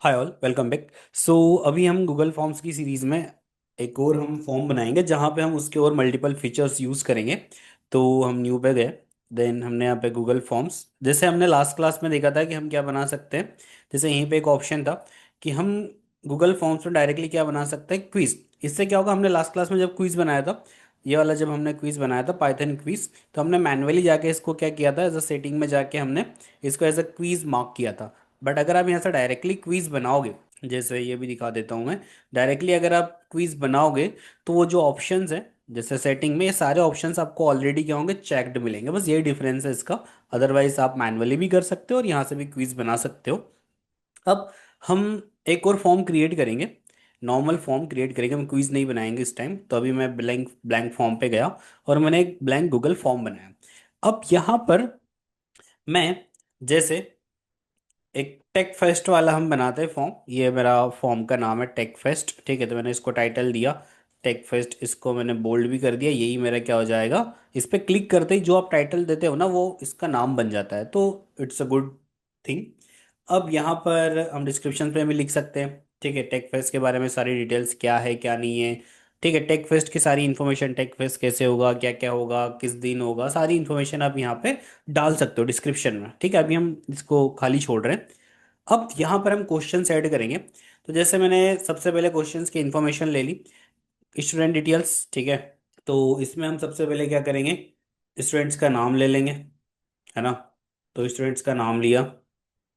हाय all, welcome back. So अभी हम Google forms की सीरीज में एक और हम फॉर्म बनाएंगे जहाँ पे हम उसके और मल्टीपल फीचर्स यूज़ करेंगे। तो हम न्यू पे गए। देन हमने यहाँ पे गूगल फॉर्म्स, जैसे हमने लास्ट क्लास में देखा था कि हम क्या बना सकते हैं। जैसे यहीं पे एक ऑप्शन था कि हम गूगल फॉर्म्स में डायरेक्टली क्या बना सकते हैं, क्विज। इससे क्या होगा, हमने लास्ट क्लास में जब क्विज बनाया था, ये वाला जब हमने क्विज बनाया था पाइथन क्विज, तो हमने मैन्युअली जाके इसको क्या किया था, एज अ सेटिंग में जाके हमने इसको एज अ क्विज मार्क किया था। बट अगर आप यहाँ से डायरेक्टली क्विज बनाओगे, जैसे ये भी दिखा देता हूँ मैं, डायरेक्टली अगर आप क्विज बनाओगे तो वो जो ऑप्शंस हैं जैसे सेटिंग में, ये सारे ऑप्शंस आपको ऑलरेडी क्या होंगे, चेक्ड मिलेंगे। बस ये डिफरेंस है इसका। अदरवाइज आप मैन्युअली भी कर सकते हो और यहाँ से भी क्विज बना सकते हो। अब हम एक और फॉर्म क्रिएट करेंगे, नॉर्मल फॉर्म क्रिएट करेंगे, हम क्विज नहीं बनाएंगे इस टाइम। तो अभी मैं ब्लैंक ब्लैंक फॉर्म पे गया और मैंने एक ब्लैंक गूगल फॉर्म बनाया। अब यहाँ पर मैं जैसे एक टेक फेस्ट वाला हम बनाते हैं फॉर्म, ये मेरा फॉर्म का नाम है टेक फेस्ट। ठीक है, तो मैंने इसको टाइटल दिया टेक फेस्ट, इसको मैंने बोल्ड भी कर दिया। यही मेरा क्या हो जाएगा, इस पे क्लिक करते ही जो आप टाइटल देते हो ना, वो इसका नाम बन जाता है। तो इट्स अ गुड थिंग। अब यहाँ पर हम डिस्क्रिप्शन पे भी लिख सकते हैं। ठीक है, टेक फेस्ट के बारे में सारी डिटेल्स क्या है क्या नहीं है। ठीक है, टेक फेस्ट की सारी इन्फॉर्मेशन, टेक फेस्ट कैसे होगा, क्या क्या होगा, किस दिन होगा, सारी इन्फॉर्मेशन आप यहाँ पे डाल सकते हो डिस्क्रिप्शन में। ठीक है, अभी हम इसको खाली छोड़ रहे हैं। अब यहाँ पर हम क्वेश्चन ऐड करेंगे। तो जैसे मैंने सबसे पहले क्वेश्चंस की इन्फॉर्मेशन ले ली, स्टूडेंट डिटेल्स। ठीक है, तो इसमें हम सबसे पहले क्या करेंगे, स्टूडेंट्स का नाम ले लेंगे, है ना। तो स्टूडेंट्स का नाम लिया,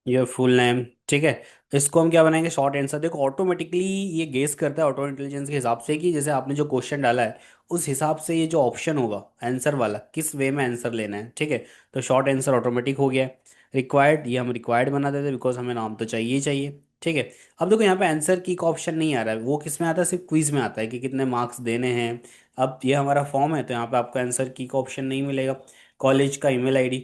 ये फुल नेम। ठीक है, इसको हम क्या बनाएंगे, शॉर्ट आंसर। देखो ऑटोमेटिकली ये गेस करता है ऑटो इंटेलिजेंस के हिसाब से कि जैसे आपने जो क्वेश्चन डाला है उस हिसाब से ये जो ऑप्शन होगा आंसर वाला, किस वे में आंसर लेना है। ठीक है, तो शॉर्ट आंसर ऑटोमेटिक हो गया। रिक्वायर्ड, ये हम रिक्वायर्ड बना देते बिकॉज हमें नाम तो चाहिए ही चाहिए। ठीक है, अब देखो यहाँ पे आंसर की का ऑप्शन नहीं आ रहा है, वो किस में आता है, सिर्फ क्विज में आता है कि कितने मार्क्स देने हैं। अब ये हमारा फॉर्म है तो यहाँ पे आपको आंसर की का ऑप्शन नहीं मिलेगा। कॉलेज का ईमेल आईडी,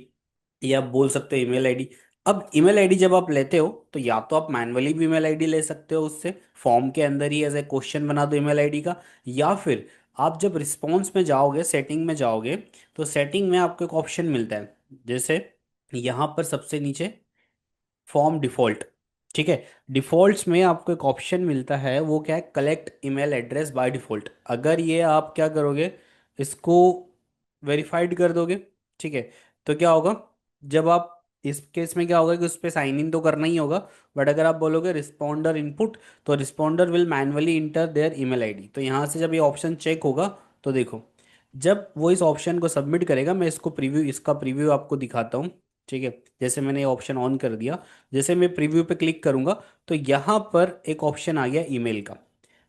ये आप बोल सकते हो ईमेल आईडी। अब ईमेल आईडी जब आप लेते हो तो या तो आप मैन्युअली भी ईमेल आईडी ले सकते हो उससे, फॉर्म के अंदर ही एज ए क्वेश्चन बना दो ईमेल आईडी का। या फिर आप जब रिस्पॉन्स में जाओगे, सेटिंग में जाओगे, तो सेटिंग में आपको एक ऑप्शन मिलता है। जैसे यहाँ पर सबसे नीचे फॉर्म डिफॉल्ट। ठीक है, डिफॉल्ट्स में आपको एक ऑप्शन मिलता है, वो क्या है, collect email address by default. अगर ये आप क्या करोगे, इसको वेरीफाइड कर दोगे। ठीक है, तो क्या होगा, जब आप इस केस में क्या होगा कि उस पर साइन इन तो करना ही होगा। बट अगर आप बोलोगे रिस्पॉन्डर इनपुट, तो responder will manually inter there email ID. तो यहाँ से जब ये ऑप्शन चेक होगा, तो देखो जब वो इस ऑप्शन को सबमिट करेगा, मैं इसको प्रीव्यू, इसका प्रीव्यू आपको दिखाता हूँ। ठीक है, जैसे मैंने ये ऑप्शन ऑन कर दिया, जैसे मैं प्रीव्यू पे क्लिक करूंगा तो यहाँ पर एक ऑप्शन आ गया ईमेल का।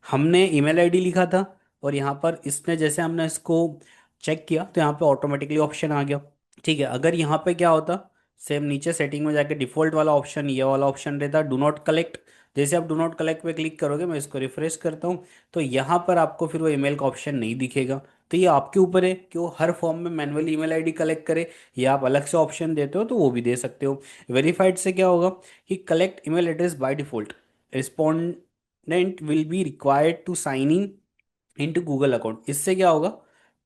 हमने ईमेल आईडी लिखा था और यहाँ पर इसने, जैसे हमने इसको चेक किया तो यहाँ पे ऑटोमेटिकली ऑप्शन आ गया। ठीक है, अगर यहाँ पे क्या होता, सेम नीचे सेटिंग में जाके डिफॉल्ट वाला ऑप्शन, ये वाला ऑप्शन रहता डू नॉट कलेक्ट। जैसे आप डू नॉट कलेक्ट पे क्लिक करोगे, मैं इसको रिफ्रेश करता हूँ, तो यहाँ पर आपको फिर वो ईमेल का ऑप्शन नहीं दिखेगा। तो ये आपके ऊपर है कि वो हर फॉर्म में मैनुअली ईमेल आईडी कलेक्ट करे, या आप अलग से ऑप्शन देते हो तो वो भी दे सकते हो। वेरीफाइड से क्या होगा कि collect email address by default, respondent will be required to sign in into Google account. इससे क्या होगा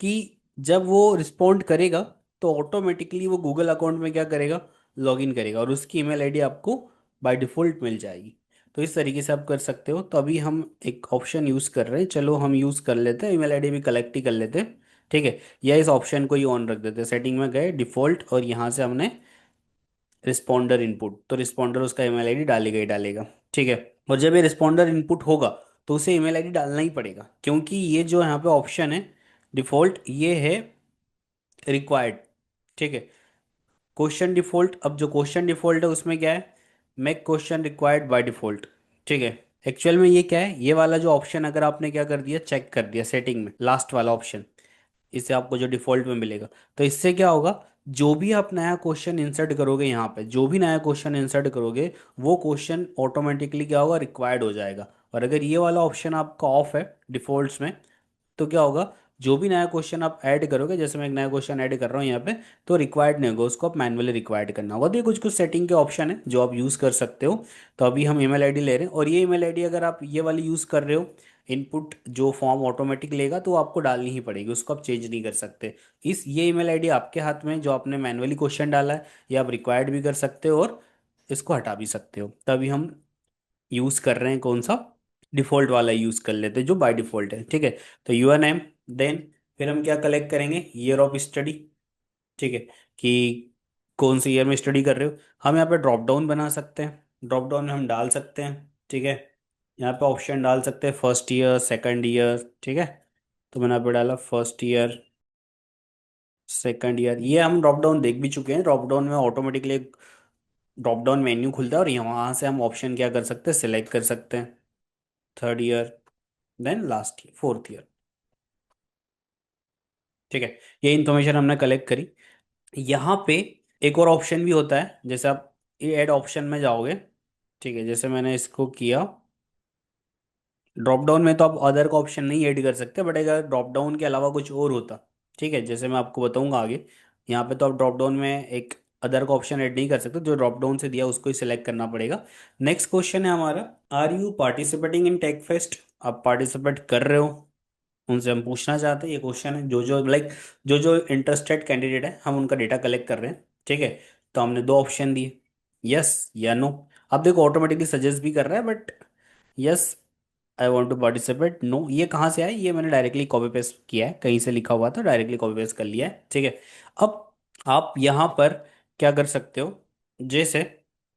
कि जब वो रिस्पॉन्ड करेगा तो ऑटोमेटिकली वो गूगल अकाउंट में क्या करेगा, लॉगिन करेगा और उसकी ईमेल आईडी आपको बाय डिफॉल्ट मिल जाएगी। तो इस तरीके से आप कर सकते हो। तो अभी हम एक ऑप्शन यूज़ कर रहे हैं, चलो हम यूज़ कर लेते हैं, ईमेल आईडी भी कलेक्ट ही कर लेते हैं। ठीक है, या इस ऑप्शन को ही ऑन रख देते हैं। सेटिंग में गए, डिफॉल्ट, और यहाँ से हमने रिस्पॉन्डर इनपुट, तो रिस्पॉन्डर उसका ईमेल आईडी डालेगा ही डालेगा। ठीक है, और जब ये रिस्पॉन्डर इनपुट होगा तो उसे ईमेल आईडी डालना ही पड़ेगा, क्योंकि ये जो यहाँ पे ऑप्शन है डिफॉल्ट, ये है रिक्वायर्ड। ठीक है, क्वेश्चन डिफॉल्ट, अब जो क्वेश्चन डिफॉल्ट है उसमें क्या है, make question required by default. ठीक है, एक्चुअल में ये क्या है, ये वाला जो ऑप्शन अगर आपने क्या कर दिया, चेक कर दिया सेटिंग में, लास्ट वाला ऑप्शन, इससे आपको जो डिफॉल्ट में मिलेगा, तो इससे क्या होगा, जो भी आप नया क्वेश्चन इंसर्ट करोगे यहाँ पे, जो भी नया क्वेश्चन इंसर्ट करोगे, वो क्वेश्चन ऑटोमेटिकली क्या होगा, रिक्वायर्ड हो जाएगा। और अगर ये वाला ऑप्शन आपका ऑफ है डिफॉल्ट्स में, तो क्या होगा, जो भी नया क्वेश्चन आप ऐड करोगे, जैसे मैं एक नया क्वेश्चन ऐड कर रहा हूँ यहाँ पे, तो रिक्वायर्ड नहीं होगा, उसको आप मैन्युअली रिक्वायर्ड करना होगा। तो ये कुछ कुछ सेटिंग के ऑप्शन है जो आप यूज़ कर सकते हो। तो अभी हम ईमेल आईडी ले रहे हैं, और ये ईमेल आईडी अगर आप ये वाली यूज़ कर रहे हो, इनपुट जो फॉर्म ऑटोमेटिक लेगा, तो वो आपको डालनी ही पड़ेगी, उसको आप चेंज नहीं कर सकते। इस ये ईमेल आईडी आपके हाथ में है, जो आपने मैन्युअली क्वेश्चन डाला है, या आप रिक्वायर्ड भी कर सकते हो और इसको हटा भी सकते हो। तभी हम यूज कर रहे हैं कौन सा, डिफॉल्ट वाला यूज कर लेते हैं जो बाय डिफॉल्ट है, ठीक है। तो यूर नेम, देन फिर हम क्या कलेक्ट करेंगे, ईयर ऑफ स्टडी, ठीक है, कि कौन से ईयर में स्टडी कर रहे हो। हम यहाँ पे ड्रॉप डाउन बना सकते हैं, ड्रॉप डाउन में हम डाल सकते हैं, ठीक है। यहाँ पे ऑप्शन डाल सकते हैं फर्स्ट ईयर, सेकंड ईयर, ठीक है। तो मैंने यहाँ पे डाला फर्स्ट ईयर, सेकंड ईयर। ये हम ड्रॉप डाउन देख भी चुके हैं, ड्रॉप डाउन में ऑटोमेटिकली ड्रॉप डाउन मेन्यू खुलता है और यहाँ वहाँ से हम ऑप्शन क्या कर सकते हैं, सिलेक्ट कर सकते हैं। Third year, then last year, fourth year, ठीक है। ये इन्फॉर्मेशन हमने कलेक्ट करी। यहाँ पे एक और ऑप्शन भी होता है, जैसे आप ये ऐड ऑप्शन में जाओगे, ठीक है, जैसे मैंने इसको किया। ड्रॉप डाउन में तो आप अदर का ऑप्शन नहीं ऐड कर सकते, बट अगर ड्रॉप डाउन के अलावा कुछ और होता, ठीक है, जैसे मैं आपको बताऊंगा आगे। यहाँ पे तो आप ड्रॉप डाउन में एक अदर का ऑप्शन ऐड नहीं कर सकते, जो ड्रॉप डाउन से दिया उसको ही सिलेक्ट करना पड़ेगा। नेक्स्ट क्वेश्चन है हमारा, are you participating in tech fest. आप पार्टिसिपेट कर रहे हो, उनसे हम पूछना चाहते हैं, ये क्वेश्चन है। जो जो लाइक जो जो इंटरेस्टेड कैंडिडेट है हम उनका डेटा कलेक्ट कर रहे हैं, ठीक है। तो हमने दो ऑप्शन दिए, यस या नो। अब देखो ऑटोमेटिकली सजेस्ट भी कर रहा है, but yes I want to participate, no. ये कहाँ से आया, ये मैंने डायरेक्टली कॉपी पेस्ट किया है, कहीं से लिखा हुआ था, डायरेक्टली कॉपी पेस्ट कर लिया है, ठीक है। अब आप यहाँ पर क्या कर सकते हो, जैसे,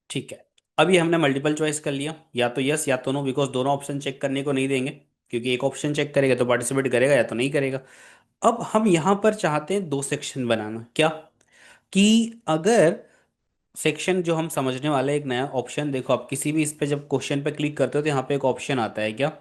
ठीक है, अभी हमने मल्टीपल चॉइस कर लिया, या तो यस या तो नो, बिकॉज दोनों ऑप्शन चेक करने को नहीं देंगे, क्योंकि एक ऑप्शन चेक करेगा तो पार्टिसिपेट करेगा या तो नहीं करेगा। अब हम यहाँ पर चाहते हैं दो सेक्शन बनाना, क्या, कि अगर सेक्शन जो हम समझने वाले हैं, एक नया ऑप्शन, देखो आप किसी भी इस पे जब क्वेश्चन पे क्लिक करते हो तो यहाँ पे एक ऑप्शन आता है क्या,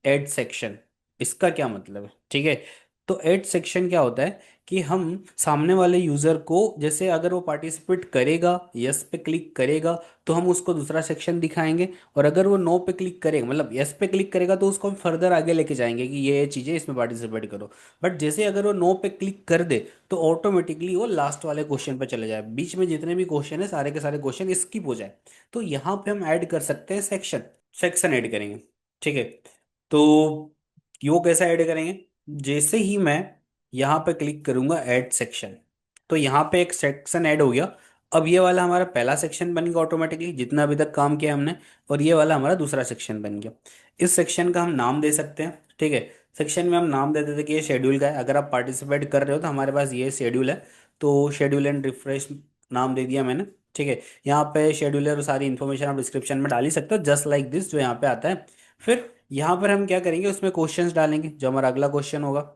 ऐड सेक्शन। इसका क्या मतलब है, ठीक है। तो ऐड सेक्शन क्या होता है, कि हम सामने वाले यूजर को, जैसे अगर वो पार्टिसिपेट करेगा, यस पे क्लिक करेगा, तो हम उसको दूसरा सेक्शन दिखाएंगे। और अगर वो नो पे क्लिक करेगा, मतलब यस पे क्लिक करेगा, तो उसको हम फर्दर आगे लेके जाएंगे कि ये चीजें इसमें पार्टिसिपेट करो। बट जैसे अगर वो नो पे क्लिक कर दे, तो ऑटोमेटिकली वो लास्ट वाले क्वेश्चन पे चले जाए, बीच में जितने भी क्वेश्चन है सारे के सारे क्वेश्चन स्किप हो जाए। तो यहाँ पे हम ऐड कर सकते हैं सेक्शन, सेक्शन ऐड करेंगे, ठीक है। तो वो कैसे ऐड करेंगे, जैसे ही मैं यहाँ पे क्लिक करूंगा ऐड सेक्शन, तो यहाँ पे एक सेक्शन ऐड हो गया। अब ये वाला हमारा पहला सेक्शन बन गया ऑटोमेटिकली, जितना अभी तक काम किया हमने। और ये वाला हमारा दूसरा सेक्शन बन गया। इस सेक्शन का हम नाम दे सकते हैं, ठीक है। सेक्शन में हम नाम दे देते कि ये शेड्यूल का है, अगर आप पार्टिसिपेट कर रहे हो तो हमारे पास ये शेड्यूल है। तो शेड्यूल एंड रिफ्रेश नाम दे दिया मैंने, ठीक है। यहाँ पे शेड्यूलर सारी इन्फॉर्मेशन आप डिस्क्रिप्शन में डाल ही सकते हो, जस्ट लाइक दिस जो यहाँ पे आता है। फिर यहाँ पर हम क्या करेंगे, उसमें क्वेश्चंस डालेंगे, जो हमारा अगला क्वेश्चन होगा।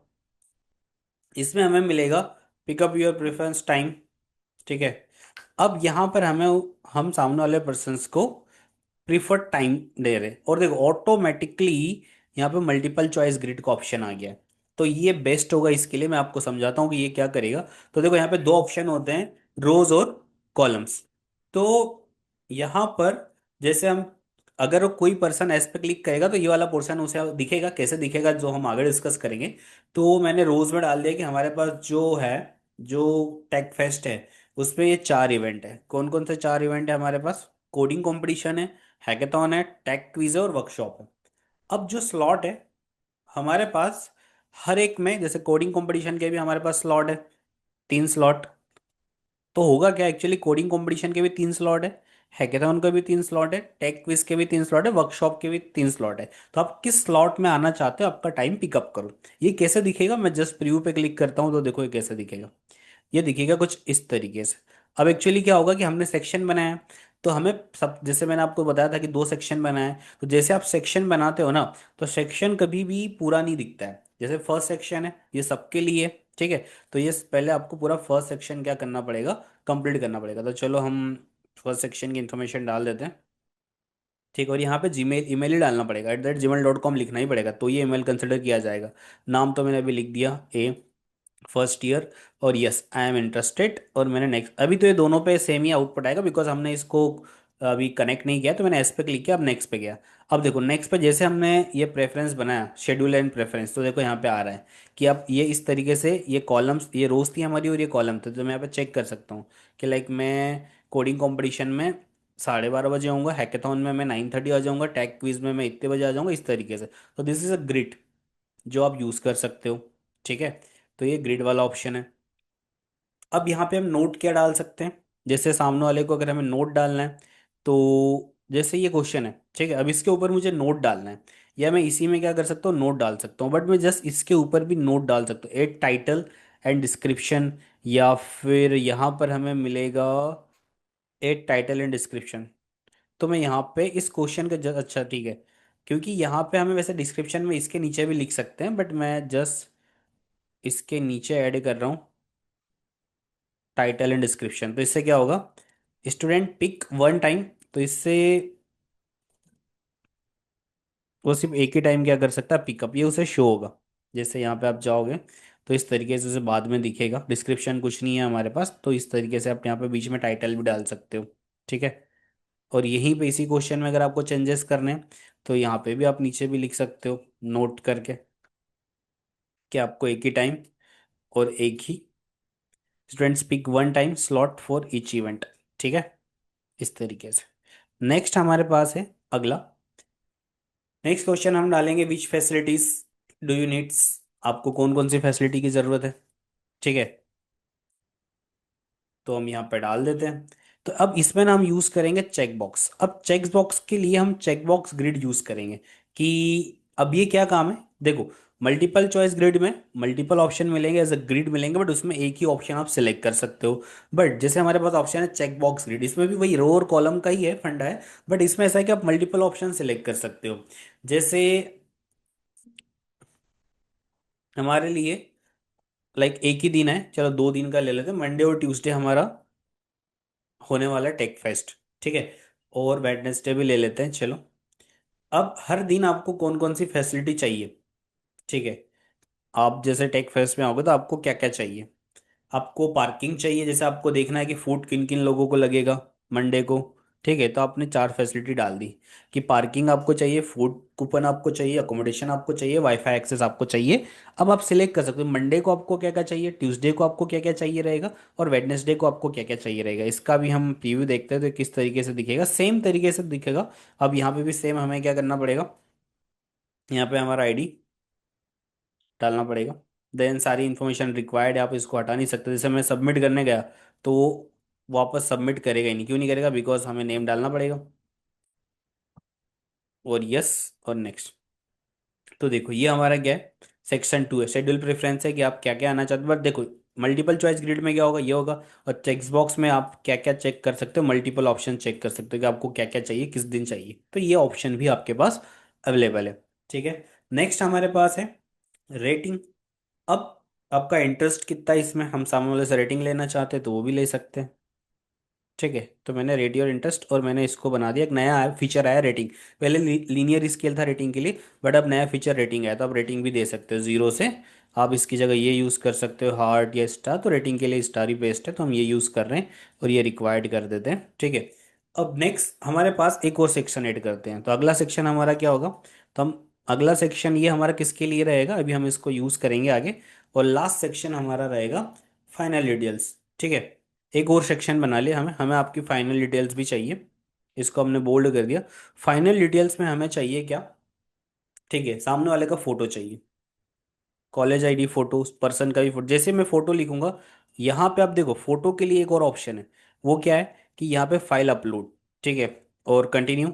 इसमें हमें मिलेगा पिकअप योर प्रेफरेंस टाइम, ठीक है। अब यहाँ पर हमें, हम सामने वाले पर्सन को प्रीफर्ड टाइम दे रहे हैं, और देखो ऑटोमेटिकली यहाँ पे मल्टीपल चॉइस ग्रिड का ऑप्शन आ गया है। तो ये बेस्ट होगा, इसके लिए मैं आपको समझाता हूँ कि ये क्या करेगा। तो देखो यहाँ पे दो ऑप्शन होते हैं, रोज और कॉलम्स। तो यहाँ पर जैसे हम, अगर कोई पर्सन एस पे क्लिक करेगा तो ये वाला पोर्शन उसे दिखेगा, कैसे दिखेगा जो हम आगे डिस्कस करेंगे। तो मैंने रोज में डाल दिया कि हमारे पास जो है, जो टेक फेस्ट है, उसमें ये चार इवेंट है। कौन कौन से चार इवेंट है हमारे पास, कोडिंग कंपटीशन है, हैकेथॉन है, टेक क्विज है और वर्कशॉप है। अब जो स्लॉट है हमारे पास, हर एक में, जैसे कोडिंग कंपटीशन के भी हमारे पास स्लॉट है, तीन स्लॉट। तो होगा क्या, एक्चुअली कोडिंग कंपटीशन के भी तीन स्लॉट है, हैकेथॉन का भी तीन स्लॉट है, टेक क्विज के भी तीन स्लॉट है, वर्कशॉप के भी तीन स्लॉट है। तो आप किस स्लॉट में आना चाहते हो, आपका टाइम पिकअप करो। ये कैसे दिखेगा, मैं जस्ट प्रीव्यू पे क्लिक करता हूँ तो देखो ये कैसे दिखेगा। ये दिखेगा कुछ इस तरीके से। अब एक्चुअली क्या होगा कि हमने सेक्शन बनाया, तो हमें सब, जैसे मैंने आपको बताया था कि दो सेक्शन बनाए, तो जैसे आप सेक्शन बनाते हो ना, तो सेक्शन कभी भी पूरा नहीं दिखता है। जैसे फर्स्ट सेक्शन है ये सबके लिए, ठीक है। तो ये पहले आपको पूरा फर्स्ट सेक्शन क्या करना पड़ेगा, कंप्लीट करना पड़ेगा। तो चलो हम फर्स्ट सेक्शन की इन्फॉर्मेशन डाल देते हैं, ठीक है। और यहाँ पे जीमेल, ईमेल ही डालना पड़ेगा, @gmail.com लिखना ही पड़ेगा, तो ये ईमेल कंसिडर किया जाएगा। नाम तो मैंने अभी लिख दिया, ए, फर्स्ट ईयर, और यस आई एम इंटरेस्टेड। और मैंने नेक्स्ट, अभी तो ये दोनों पे सेम ही आउटपुट आएगा, बिकॉज हमने इसको अभी कनेक्ट नहीं किया, तो मैंने एस पे क्लिक किया, अब नेक्स्ट पे गया। अब देखो नेक्स्ट पे जैसे हमने ये प्रेफरेंस बनाया, शेड्यूल एंड प्रेफरेंस, तो देखो यहाँ पे आ रहा है कि अब ये इस तरीके से, ये कॉलम्स, ये रोज थी हमारी और ये कॉलम थे। तो मैं यहाँ पे चेक कर सकता हूँ कि लाइक मैं कोडिंग कंपटीशन में 12:30 बजे आऊँगा, हैकेथॉन में मैं 9:30 आ जाऊँगा, टैग क्विज में मैं इतने बजे आ जाऊँगा, इस तरीके से। तो दिस इज अ ग्रिड जो आप यूज़ कर सकते हो, ठीक है। तो ये ग्रिड वाला ऑप्शन है। अब यहाँ पे हम नोट क्या डाल सकते हैं, जैसे सामने वाले को अगर हमें नोट डालना है, तो जैसे ये क्वेश्चन है, ठीक है, अब इसके ऊपर मुझे नोट डालना है, या मैं इसी में क्या कर सकता हूँ, नोट डाल सकता हूँ, बट मैं जस्ट इसके ऊपर भी नोट डाल सकता हूँ, एड टाइटल एंड डिस्क्रिप्शन, या फिर यहाँ पर हमें मिलेगा एड टाइटल एंड डिस्क्रिप्शन। तो मैं यहाँ पे इस क्वेश्चन का अच्छा ठीक है, क्योंकि यहाँ पे हमें वैसे डिस्क्रिप्शन में इसके नीचे भी लिख सकते हैं, बट मैं जस्ट इसके नीचे ऐड कर रहा हूँ टाइटल एंड डिस्क्रिप्शन। तो इससे क्या होगा, स्टूडेंट पिक वन टाइम, तो इससे वो सिर्फ एक ही टाइम क्या कर सकता है, पिकअप, ये उसे शो होगा। जैसे यहाँ पे आप जाओगे तो इस तरीके से उसे बाद में दिखेगा, डिस्क्रिप्शन कुछ नहीं है हमारे पास, तो इस तरीके से आप यहाँ पे बीच में टाइटल भी डाल सकते हो, ठीक है। और यहीं पे इसी क्वेश्चन में अगर आपको चेंजेस करने हैं तो यहाँ पे भी आप नीचे भी लिख सकते हो नोट करके कि आपको एक ही टाइम और एक ही students pick one time slot for each event, ठीक है, इस तरीके से। नेक्स्ट हमारे पास है अगला, नेक्स्ट क्वेश्चन हम डालेंगे, विच फैसिलिटीज डू यू नीड्स, आपको कौन कौन सी फैसिलिटी की जरूरत है, ठीक है। तो हम यहाँ पे डाल देते हैं। तो अब इसमें ना हम यूज करेंगे चेक बॉक्स। अब चेक बॉक्स के लिए हम चेक बॉक्स ग्रिड यूज करेंगे कि अब ये क्या काम है, देखो मल्टीपल चॉइस ग्रिड में मल्टीपल ऑप्शन मिलेंगे, एज अ ग्रिड मिलेंगे, बट उसमें एक ही ऑप्शन आप सिलेक्ट कर सकते हो। बट जैसे हमारे पास ऑप्शन है चेक बॉक्स ग्रिड, इसमें भी वही रो और कॉलम का ही है फंडा है, बट इसमें ऐसा है कि आप मल्टीपल ऑप्शन सिलेक्ट कर सकते हो। जैसे हमारे लिए लाइक एक ही दिन है, चलो 2 दिन का ले लेते हैं, मंडे और ट्यूसडे हमारा होने वाला है टेक फेस्ट, ठीक है, और वेडनेसडे भी ले लेते हैं चलो। अब हर दिन आपको कौन कौन सी फैसिलिटी चाहिए, ठीक है। आप जैसे टेक फेस्ट में आओगे तो आपको क्या क्या चाहिए, आपको पार्किंग चाहिए, जैसे आपको देखना है कि फूड किन किन लोगों को लगेगा मंडे को, ठीक है, तो आपने 4 फैसिलिटी डाल दी कि पार्किंग आपको चाहिए, फूड कूपन आपको चाहिए, अकोमोडेशन आपको चाहिए, वाईफाई एक्सेस आपको चाहिए। अब आप सिलेक्ट कर सकते हो मंडे को आपको क्या क्या चाहिए, ट्यूसडे को आपको क्या क्या चाहिए रहेगा, और वेडनेसडे को आपको क्या क्या चाहिए रहेगा। इसका भी हम प्रीव्यू देखते हैं तो किस तरीके से दिखेगा, सेम तरीके से दिखेगा। अब यहाँ पे भी सेम हमें क्या करना पड़ेगा, यहाँ पे हमारा आईडी डालना पड़ेगा, देन सारी इन्फॉर्मेशन रिक्वायर्ड है, आप इसको हटा नहीं सकते। जैसे मैं सबमिट करने गया तो वो वापस सबमिट करेगा ही नहीं, क्यों नहीं करेगा, बिकॉज हमें नेम डालना पड़ेगा, और यस, और नेक्स्ट। तो देखो ये हमारा क्या है, सेक्शन 2 है, शेड्यूल प्रेफरेंस है कि आप क्या क्या आना चाहते हो, बट देखो मल्टीपल चॉइस ग्रिड में क्या होगा, ये होगा। और टेक्स्ट बॉक्स में आप क्या क्या चेक कर सकते हो, मल्टीपल ऑप्शन चेक कर सकते हो कि आपको क्या क्या चाहिए, किस दिन चाहिए, तो ये ऑप्शन भी आपके पास अवेलेबल है, ठीक है। नेक्स्ट हमारे पास है रेटिंग। अब आपका इंटरेस्ट कितना है इसमें, हम सामने वाले से रेटिंग लेना चाहते हैं तो वो भी ले सकते हैं, ठीक है। तो मैंने रेडियो और इंटरेस्ट, और मैंने इसको बना दिया, एक नया फीचर आया रेटिंग। पहले लीनियर स्केल था रेटिंग के लिए, बट अब नया फीचर रेटिंग आया, तो आप रेटिंग भी दे सकते हो 0 से। आप इसकी जगह ये यूज़ कर सकते हो हार्ट या स्टार, तो रेटिंग के लिए स्टार ही बेस्ट है, तो हम ये यूज़ कर रहे हैं और ये रिक्वायर्ड कर देते हैं, ठीक है। अब नेक्स्ट हमारे पास एक और सेक्शन ऐड करते हैं, तो अगला सेक्शन हमारा क्या होगा, तो हम अगला सेक्शन ये हमारा किसके लिए रहेगा, अभी हम इसको यूज़ करेंगे आगे। और लास्ट सेक्शन हमारा रहेगा फाइनल डिटेल्स, ठीक है। एक और सेक्शन बना लिया हमें, आपकी फाइनल डिटेल्स भी चाहिए, इसको हमने बोल्ड कर दिया। फाइनल डिटेल्स में हमें चाहिए क्या, ठीक है, सामने वाले का फोटो चाहिए, कॉलेज आईडी फोटो, पर्सन का भी फोटो। जैसे मैं फोटो लिखूंगा, यहाँ पे आप देखो फोटो के लिए एक और ऑप्शन है, वो क्या है कि यहाँ पे फाइल अपलोड, ठीक है, और कंटिन्यू,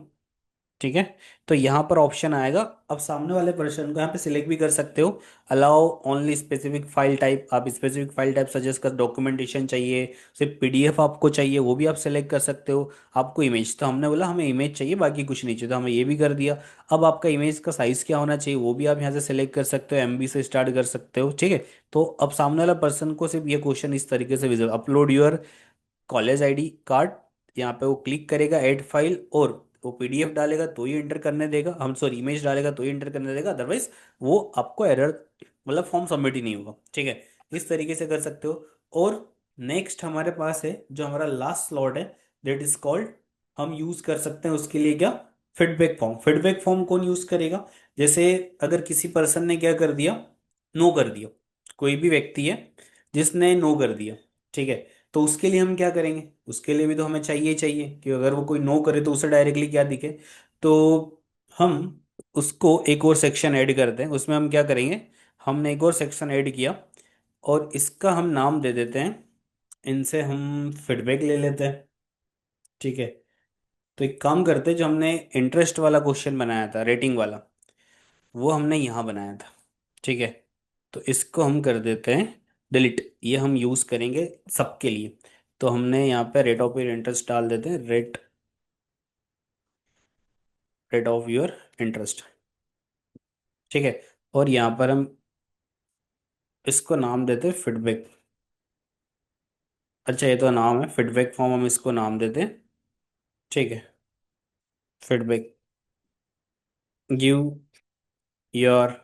ठीक है। तो यहाँ पर ऑप्शन आएगा, अब सामने वाले पर्सन को यहाँ पे सिलेक्ट भी कर सकते हो, allow only specific file type, आप स्पेसिफिक फाइल टाइप सजेस्ट कर, डॉक्यूमेंटेशन चाहिए, सिर्फ पीडीएफ आपको चाहिए वो भी आप सेलेक्ट कर सकते हो। आपको इमेज, तो हमने बोला हमें इमेज चाहिए, बाकी कुछ नहीं चाहिए, तो हमें ये भी कर दिया। अब आपका इमेज का साइज क्या होना चाहिए वो भी आप यहाँ से सेलेक्ट कर सकते हो, एमबी से स्टार्ट कर सकते हो, ठीक है। तो अब सामने वाला पर्सन को सिर्फ ये क्वेश्चन इस तरीके से visible, upload your college ID card, यहाँ पे वो क्लिक करेगा ऐड फाइल, और वो पीडीएफ डालेगा तो ही एंटर करने देगा, हम सॉरी इमेज डालेगा तो ही एंटर करने देगा, अदरवाइज वो आपको एरर, मतलब फॉर्म सबमिट ही नहीं होगा, ठीक है। इस तरीके से कर सकते हो। और नेक्स्ट हमारे पास है जो हमारा लास्ट स्लॉट है, दैट इज कॉल्ड, हम यूज कर सकते हैं उसके लिए क्या, फीडबैक फॉर्म। फीडबैक फॉर्म कौन यूज करेगा, जैसे अगर किसी पर्सन ने क्या कर दिया, नो कर दिया, कोई भी व्यक्ति है जिसने नो कर दिया, ठीक है, तो उसके लिए हम क्या करेंगे, उसके लिए भी तो हमें चाहिए ही चाहिए कि अगर वो कोई नो करे तो उसे डायरेक्टली क्या दिखे। तो हम उसको एक और सेक्शन ऐड करते हैं, उसमें हम क्या करेंगे, हमने एक और सेक्शन ऐड किया, और इसका हम नाम दे देते हैं, इनसे हम फीडबैक ले लेते हैं, ठीक है। तो एक काम करते, जो हमने इंटरेस्ट वाला क्वेश्चन बनाया था, रेटिंग वाला, वो हमने यहाँ बनाया था। ठीक है, तो इसको हम कर देते हैं डिलीट। ये हम यूज करेंगे सबके लिए। तो हमने यहाँ पे रेट ऑफ योर इंटरेस्ट डाल देते हैं, रेट ऑफ योर इंटरेस्ट। ठीक है, और यहाँ पर हम इसको नाम देते हैं फीडबैक। अच्छा, ये तो नाम है फीडबैक फॉर्म, हम इसको नाम देते हैं। ठीक है, feedback, give your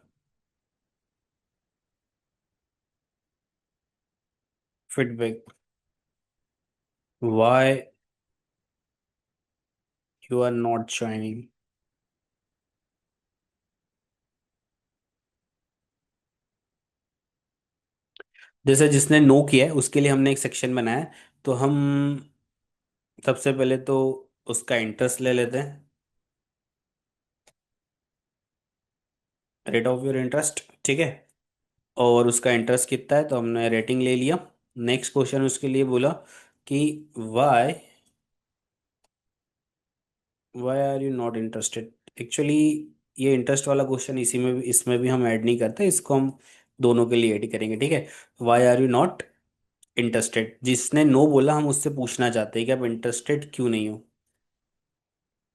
feedback, why you are not joining. जैसे जिसने नो किया है उसके लिए हमने एक सेक्शन बनाया है। तो हम सबसे पहले तो उसका इंटरेस्ट ले लेते हैं, रेट ऑफ योर इंटरेस्ट। ठीक है, और उसका इंटरेस्ट कितना है, तो हमने रेटिंग ले लिया। नेक्स्ट क्वेश्चन उसके लिए बोला कि why why are you not interested. Actually ये इंटरेस्ट वाला क्वेश्चन इसी में भी, इसमें भी हम ऐड नहीं करते, इसको हम दोनों के लिए ऐड करेंगे। ठीक है, why are you not interested, जिसने नो बोला हम उससे पूछना चाहते हैं कि आप इंटरेस्टेड क्यों नहीं हो।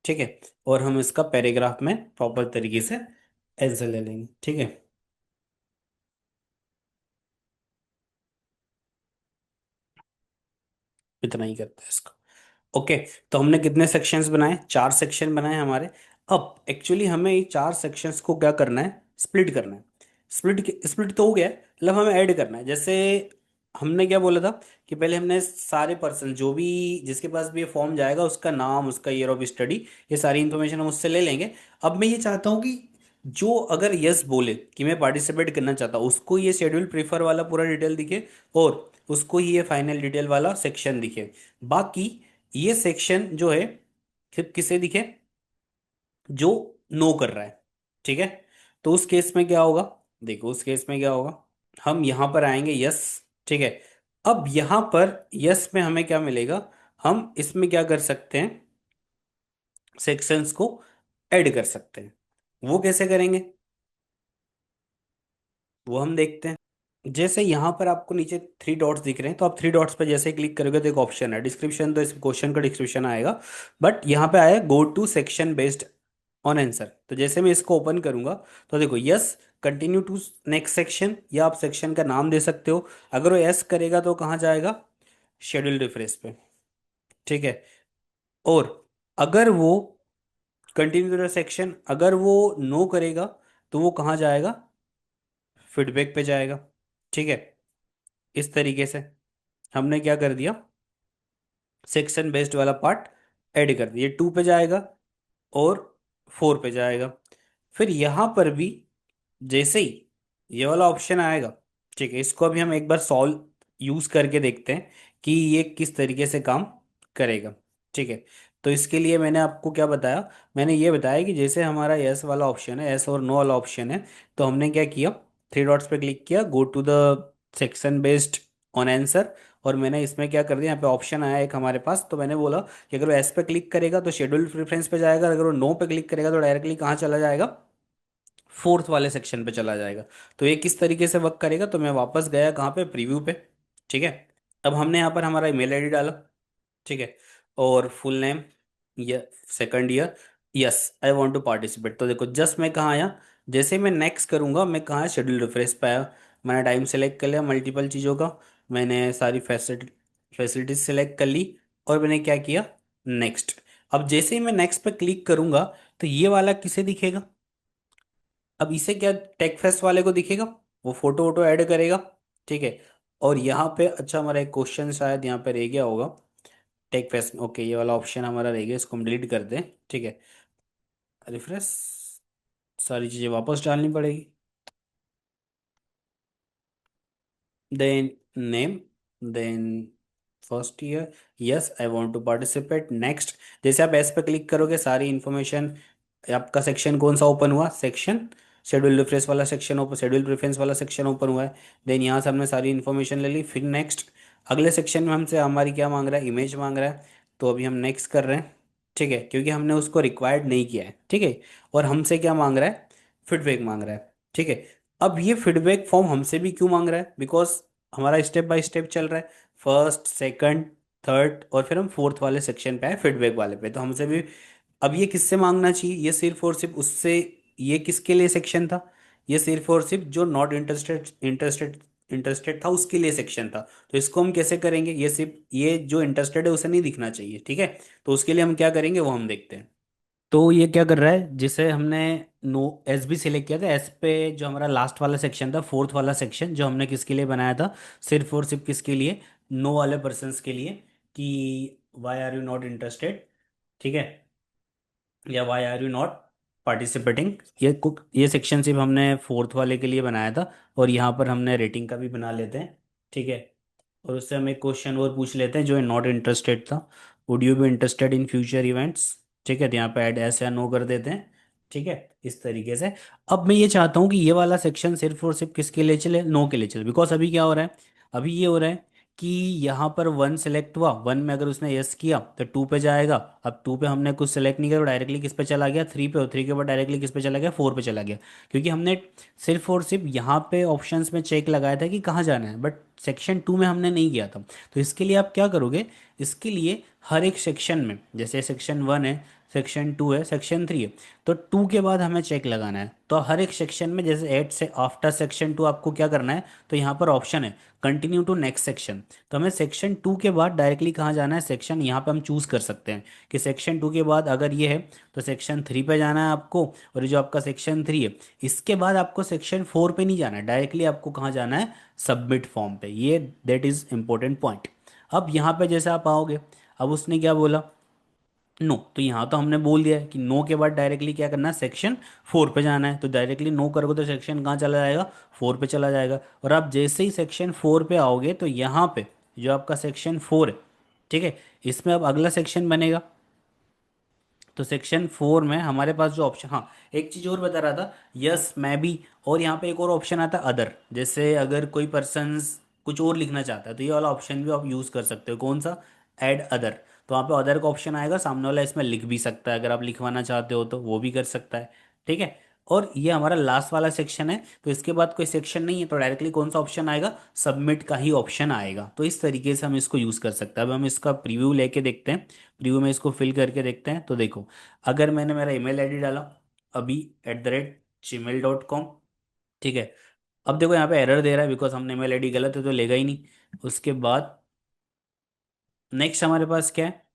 ठीक है, और हम इसका पैराग्राफ में प्रॉपर तरीके से आंसर ले लेंगे। ठीक है, इतना ही करते हैं इसको। ओके, तो हमने कितने सेक्शंस बनाए, 4 सेक्शन बनाए हमारे। अब एक्चुअली हमें ये 4 सेक्शंस को क्या करना है, स्प्लिट करना है। स्प्लिट तो हो गया है, मतलब हमें ऐड करना है। जैसे हमने क्या बोला था कि पहले हमने सारे पर्सन, जो भी जिसके पास भी ये फॉर्म जाएगा, उसका नाम, उसका ईयर ऑफ स्टडी, ये सारी इन्फॉर्मेशन हम उससे ले लेंगे। अब मैं ये चाहता हूँ कि जो अगर यस बोले कि मैं पार्टिसिपेट करना चाहता हूँ, उसको ये शेड्यूल प्रीफर वाला पूरा डिटेल दिखे, और उसको ही ये फाइनल डिटेल वाला सेक्शन दिखे। बाकी ये सेक्शन जो है सिर्फ किसे दिखे, जो नो कर रहा है। ठीक है, तो उस केस में क्या होगा, देखो उस केस में क्या होगा, हम यहां पर आएंगे यस। ठीक है, अब यहां पर यस में हमें क्या मिलेगा, हम इसमें क्या कर सकते हैं, सेक्शंस को ऐड कर सकते हैं। वो कैसे करेंगे, वो हम देखते हैं। जैसे यहाँ पर आपको नीचे 3 डॉट्स दिख रहे हैं, तो आप 3 डॉट्स पर जैसे क्लिक करोगे तो एक ऑप्शन है डिस्क्रिप्शन, तो इस क्वेश्चन का डिस्क्रिप्शन आएगा। बट यहाँ पे आया go to section based on answer. तो जैसे मैं इसको ओपन करूंगा, तो देखो yes continue to next section, या आप सेक्शन का नाम दे सकते हो। अगर वो यस करेगा तो कहाँ जाएगा, शेड्यूल रिफ्रेश पे। ठीक है, और अगर वो कंटिन्यू टू सेक्शन, अगर वो नो करेगा तो वो कहाँ जाएगा, फीडबैक पे जाएगा। ठीक है, इस तरीके से हमने क्या कर दिया, सेक्शन बेस्ड वाला पार्ट ऐड कर दिया। ये 2 पे जाएगा और 4 पे जाएगा। फिर यहाँ पर भी जैसे ही ये वाला ऑप्शन आएगा, ठीक है, इसको अभी हम एक बार सॉल्व यूज करके देखते हैं कि ये किस तरीके से काम करेगा। ठीक है, तो इसके लिए मैंने आपको क्या बताया, मैंने ये बताया कि जैसे हमारा यस वाला ऑप्शन है, यस और नो वाला ऑप्शन है, तो हमने क्या किया, 3 डॉट्स पे क्लिक किया, go to the section based on answer, और मैंने इसमें क्या कर दिया, यहाँ पे ऑप्शन आया एक हमारे पास, तो मैंने बोला कि अगर वो एस पे क्लिक करेगा तो शेड्यूल प्रेफरेंस पे जाएगा, अगर वो नो पे क्लिक करेगा तो डायरेक्टली कहाँ चला जाएगा, फोर्थ वाले सेक्शन पे चला जाएगा। तो ये किस तरीके से वर्क करेगा, तो मैं वापस गया कहाँ पे, प्रीव्यू पे। ठीक है, अब हमने यहाँ पर हमारा ईमेल आईडी डाला। ठीक है, और फुल नेम, ये second year, yes I want to participate. तो देखो जस्ट मैं कहाँ आया, जैसे ही मैं नेक्स्ट करूंगा, मैं कहाँ शेड्यूल रिफ्रेश पे आया, मैंने टाइम सेलेक्ट कर लिया मल्टीपल चीज़ों का, मैंने सारी फैसिलिटीज सेलेक्ट कर ली, और मैंने क्या किया, नेक्स्ट। अब जैसे ही मैं नेक्स्ट पे क्लिक करूंगा, तो ये वाला किसे दिखेगा, अब इसे क्या, टेक फेस्ट वाले को दिखेगा, वो फोटो वोटो ऐड करेगा। ठीक है, और यहाँ पे अच्छा हमारा एक क्वेश्चन शायद यहाँ पे रह गया होगा, टेक फेस्ट, ओके ये वाला ऑप्शन हमारा रह गया, इसको हम डिलीट कर दें। ठीक है, रिफ्रेश, सारी चीज़ें वापस डालनी पड़ेगी। Then name, then first year, yes I want to participate, next. जैसे आप एस पे क्लिक करोगे, सारी इंफॉर्मेशन, आपका सेक्शन कौन सा ओपन हुआ, सेक्शन शेड्यूल रिफ्रेश वाला सेक्शन ओपन, शेड्यूल प्रेफरेंस वाला सेक्शन ओपन हुआ है। देन यहाँ से हमने सारी इन्फॉर्मेशन ले ली। फिर नेक्स्ट, अगले सेक्शन में हमसे हमारी क्या मांग रहा है, इमेज मांग रहा है, तो अभी हम नेक्स्ट कर रहे हैं। ठीक है, क्योंकि हमने उसको रिक्वायर्ड नहीं किया है, ठीक है। और हमसे क्या मांग रहा है, फीडबैक मांग रहा है, ठीक है। अब ये फीडबैक फॉर्म हमसे भी क्यों मांग रहा है, बिकॉज हमारा स्टेप बाय स्टेप चल रहा है। फर्स्ट, सेकंड, थर्ड और फिर हम फोर्थ वाले सेक्शन पे आए, फीडबैक वाले पे, तो हमसे भी अब ये किससे मांगना चाहिए, ये सिर्फ और सिर्फ उससे। ये किसके लिए सेक्शन था, ये सिर्फ और सिर्फ जो नॉट इंटरेस्टेड इंटरेस्टेड इंटरेस्टेड था उसके लिए सेक्शन था। तो इसको हम कैसे करेंगे, ये सिर्फ ये जो इंटरेस्टेड है उसे नहीं दिखना चाहिए, ठीक है। तो उसके लिए हम क्या करेंगे वो हम देखते हैं। तो ये क्या कर रहा है, जिसे हमने नो एस भी सिलेक्ट किया था, एस पे जो हमारा लास्ट वाला सेक्शन था, फोर्थ वाला सेक्शन जो हमने किसके लिए बनाया था, सिर्फ और सिर्फ किसके लिए, नो वाले पर्सन्स के लिए, कि why are you not interested, ठीक है, या why are you not participating. ये सेक्शन सिर्फ हमने फोर्थ वाले के लिए बनाया था। और यहाँ पर हमने रेटिंग का भी बना लेते हैं, ठीक है। और उससे हम एक क्वेश्चन और पूछ लेते हैं जो नॉट इंटरेस्टेड था, would you be interested in future events, ठीक है। तो यहाँ पे ऐड एस या नो कर देते हैं, ठीक है, इस तरीके से। अब मैं ये चाहता हूँ कि ये वाला सेक्शन सिर्फ और सिर्फ किसके लिए चले, नो के लिए चले। बिकॉज अभी क्या हो रहा है, अभी ये हो रहा है कि यहाँ पर वन सेलेक्ट हुआ, वन में अगर उसने यस किया तो टू पे जाएगा। अब टू पे हमने कुछ सेलेक्ट नहीं किया तो डायरेक्टली किस पे चला गया, थ्री पे, और थ्री के बाद डायरेक्टली किस पे चला गया, फोर पे चला गया। क्योंकि हमने सिर्फ और सिर्फ यहाँ पे ऑप्शंस में चेक लगाया था कि कहाँ जाना है, बट सेक्शन टू में हमने नहीं किया था। तो इसके लिए आप क्या करोगे, इसके लिए हर एक सेक्शन में, जैसे सेक्शन वन है, सेक्शन टू है, सेक्शन थ्री है, तो टू के बाद हमें चेक लगाना है। तो हर एक सेक्शन में जैसे एट से आफ्टर सेक्शन टू आपको क्या करना है, तो यहाँ पर ऑप्शन है कंटिन्यू टू नेक्स्ट सेक्शन। तो हमें सेक्शन टू के बाद डायरेक्टली कहाँ जाना है, सेक्शन यहाँ पे हम चूज कर सकते हैं कि सेक्शन टू के बाद अगर ये है तो सेक्शन थ्री पे जाना है आपको। और ये जो आपका सेक्शन थ्री है, इसके बाद आपको सेक्शन फोर पे नहीं जाना है, डायरेक्टली आपको कहाँ जाना है, सबमिट फॉर्म पे। ये दैट इज इंपॉर्टेंट पॉइंट। अब यहाँ पे जैसे आप आओगे, अब उसने क्या बोला, नो। तो यहाँ तो हमने बोल दिया है कि नो के बाद डायरेक्टली क्या करना है, सेक्शन फोर पे जाना है। तो डायरेक्टली नो करोगे तो सेक्शन कहाँ चला जाएगा, फोर पे चला जाएगा। और आप जैसे ही सेक्शन फोर पे आओगे तो यहाँ पे जो आपका सेक्शन फोर है, ठीक है, इसमें अब अगला सेक्शन बनेगा। तो सेक्शन फोर में हमारे पास जो ऑप्शन, हाँ, एक चीज और बता रहा था, यस मैं भी। और यहाँ पे एक और ऑप्शन आता है अदर, जैसे अगर कोई पर्सन कुछ और लिखना चाहता है तो ये वाला ऑप्शन भी आप यूज कर सकते हो। कौन सा, ऐड अदर। तो वहाँ पे अदर का ऑप्शन आएगा, सामने वाला इसमें लिख भी सकता है, अगर आप लिखवाना चाहते हो तो वो भी कर सकता है, ठीक है। और ये हमारा लास्ट वाला सेक्शन है, तो इसके बाद कोई सेक्शन नहीं है, तो डायरेक्टली कौन सा ऑप्शन आएगा, सबमिट का ही ऑप्शन आएगा। तो इस तरीके से हम इसको यूज कर सकते हैं। अब हम इसका प्रीव्यू लेके देखते हैं, प्रीव्यू में इसको फिल करके देखते हैं। तो देखो, अगर मैंने मेरा ईमेल आईडी डाला अभी @gmail.com, ठीक है। अब देखो यहाँ पे एरर दे रहा है बिकॉज हमने ईमेल आईडी गलत है तो लेगा ही नहीं। उसके बाद नेक्स्ट हमारे पास क्या है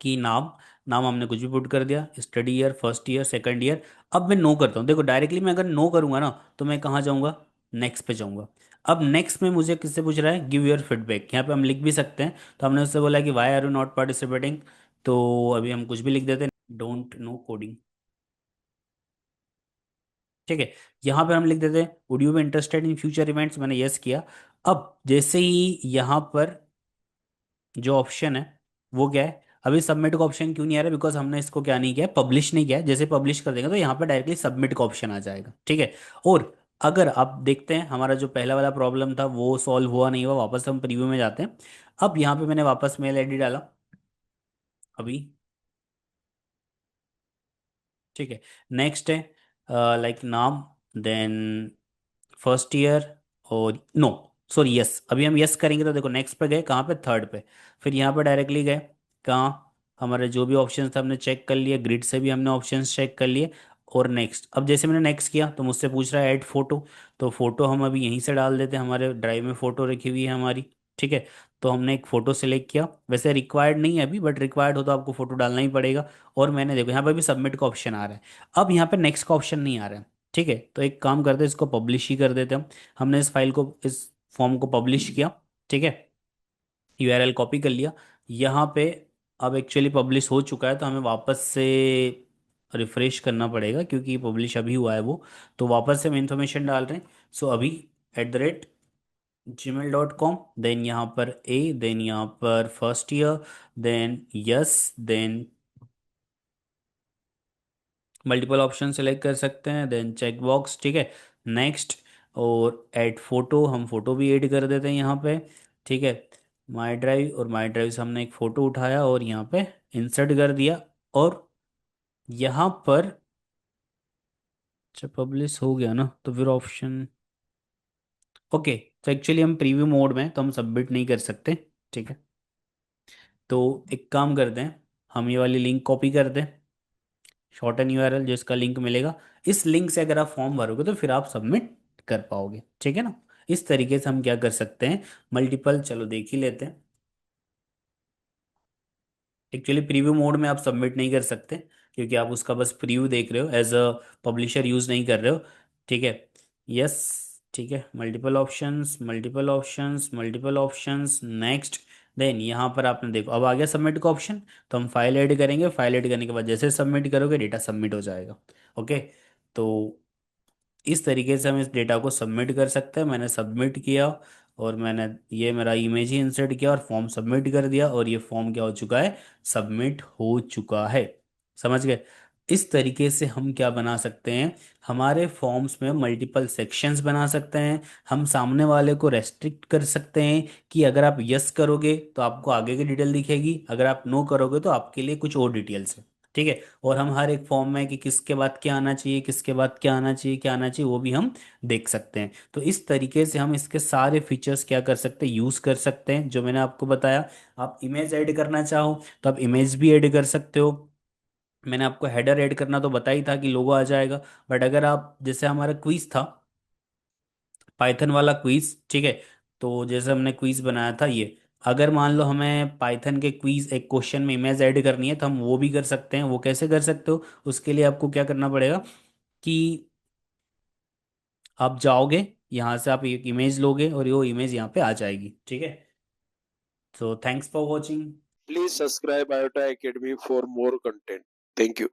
कि नाम, नाम हमने कुछ भी पुट कर दिया, study year, first year, second year. अब मैं नो करता हूँ, देखो डायरेक्टली मैं अगर नो करूंगा ना तो मैं कहाँ जाऊंगा, नेक्स्ट पे जाऊंगा। अब नेक्स्ट में मुझे किससे पूछ रहा है, गिव योर फीडबैक। यहाँ पे हम लिख भी सकते हैं, तो हमने उससे बोला कि why are you not participating. तो अभी हम कुछ भी लिख देते हैं, डोंट नो कोडिंग, ठीक है। यहाँ पे हम लिख देते हैं would you be interested in future events, मैंने यस किया। अब जैसे ही यहाँ पर जो ऑप्शन है वो क्या है, अभी सबमिट का ऑप्शन क्यों नहीं आ रहा, बिकॉज हमने इसको क्या नहीं किया, पब्लिश नहीं किया है। जैसे पब्लिश कर देंगे तो यहाँ पे डायरेक्टली सबमिट का ऑप्शन आ जाएगा, ठीक है। और अगर आप देखते हैं हमारा जो पहला वाला प्रॉब्लम था वो सॉल्व हुआ नहीं हुआ, वापस हम प्रीव्यू में जाते हैं। अब यहाँ पे मैंने वापस मेल आईडी डाला अभी, ठीक है। नेक्स्ट है लाइक नाम, देन फर्स्ट ईयर, और नो, सॉरी यस। अभी हम यस करेंगे तो देखो नेक्स्ट पे गए, कहाँ पे, थर्ड पे। फिर यहाँ पे डायरेक्टली गए कहाँ, हमारे जो भी ऑप्शंस थे हमने चेक कर लिए, ग्रिड से भी हमने ऑप्शंस चेक कर लिए। और नेक्स्ट, अब जैसे मैंने नेक्स्ट किया तो मुझसे पूछ रहा है ऐड फोटो। तो फोटो हम अभी यहीं से डाल देते हैं, हमारे ड्राइव में फोटो रखी हुई है हमारी, ठीक है। तो हमने एक फ़ोटो सेलेक्ट किया, वैसे रिक्वायर्ड नहीं है अभी, बट रिक्वायर्ड हो तो आपको फ़ोटो डालना ही पड़ेगा। और मैंने देखो यहाँ पे भी सबमिट का ऑप्शन आ रहा है, अब यहाँ पे नेक्स्ट का ऑप्शन नहीं आ रहा है, ठीक है। तो एक काम करते हैं, इसको पब्लिश ही कर देते हैं हम। हमने इस फाइल को, इस फॉर्म को पब्लिश किया, ठीक है, यूआरएल कॉपी कर लिया यहाँ पे। अब एक्चुअली पब्लिश हो चुका है, तो हमें वापस से रिफ्रेश करना पड़ेगा क्योंकि पब्लिश अभी हुआ है वो। तो वापस से हम इंफॉर्मेशन डाल रहे हैं। सो अभी @gmail.com, देन यहाँ पर देन यहाँ पर first year, then yes, then multiple option select कर सकते हैं, देन चेक बॉक्स, ठीक है, नेक्स्ट। और ऐड फोटो, हम फोटो भी ऐड कर देते हैं यहाँ पे, ठीक है। माई ड्राइव, और माई ड्राइव से हमने एक फ़ोटो उठाया और यहाँ पे इंसर्ट कर दिया। और यहाँ पर जब पब्लिश हो गया ना तो फिर ऑप्शन, ओके। तो एक्चुअली हम प्रीव्यू मोड में हैं, तो हम सबमिट नहीं कर सकते। ठीक है, तो एक काम करते हैं, हम ये वाली लिंक कॉपी कर दें, शॉर्टन यूआरएल जो इसका लिंक मिलेगा, इस लिंक से अगर आप फॉर्म भरोगे तो फिर आप सबमिट कर पाओगे। ठीक है ना। इस तरीके से हम क्या कर सकते हैं, मल्टीपल, चलो देख ही लेते हैं। एक्चुअली प्रीव्यू मोड में आप सबमिट नहीं कर सकते, क्योंकि आप उसका बस प्रीव्यू देख रहे हो, एज अ पब्लिशर यूज नहीं कर रहे हो। ठीक है। यस। ठीक है, multiple options, multiple options, multiple options, next. Then यहाँ पर आपने देखो अब आ गया सबमिट का ऑप्शन। तो हम फाइल ऐड करेंगे, फाइल ऐड करने के बाद जैसे सबमिट करोगे डेटा सबमिट हो जाएगा। ओके। तो इस तरीके से हम इस डेटा को सबमिट कर सकते हैं। मैंने सबमिट किया, और मैंने ये मेरा इमेज ही इंसर्ट किया और फॉर्म सबमिट कर दिया, और ये फॉर्म क्या हो चुका है, सबमिट हो चुका है। समझ गए। इस तरीके से हम क्या बना सकते हैं, हमारे फॉर्म्स में मल्टीपल सेक्शंस बना सकते हैं। हम सामने वाले को रेस्ट्रिक्ट कर सकते हैं कि अगर आप यस करोगे तो आपको आगे की डिटेल दिखेगी, अगर आप नो करोगे तो आपके लिए कुछ और डिटेल्स है। ठीक है। और हम हर एक फॉर्म में कि किसके बाद क्या आना चाहिए, किसके बाद क्या आना चाहिए, क्या आना चाहिए, वो भी हम देख सकते हैं। तो इस तरीके से हम इसके सारे फीचर्स क्या कर सकते हैं, यूज कर सकते हैं, जो मैंने आपको बताया। आप इमेज ऐड करना चाहो तो आप इमेज भी ऐड कर सकते हो। मैंने आपको हेडर ऐड करना तो बताई था कि लोगो आ जाएगा। बट अगर आप, जैसे हमारा क्विज था, पाइथन वाला क्विज, ठीक है, तो जैसे हमने क्विज बनाया था ये, अगर मान लो हमें पाइथन के क्विज एक क्वेश्चन में इमेज ऐड करनी है तो हम वो भी कर सकते हैं। वो कैसे कर सकते हो, उसके लिए आपको क्या करना पड़ेगा कि आप जाओगे, यहाँ से आप एक इमेज लोगे और वो इमेज यहाँ पे आ जाएगी। ठीक है। तो thanks for watching. Please subscribe IOTA Academy for more content. Thank you.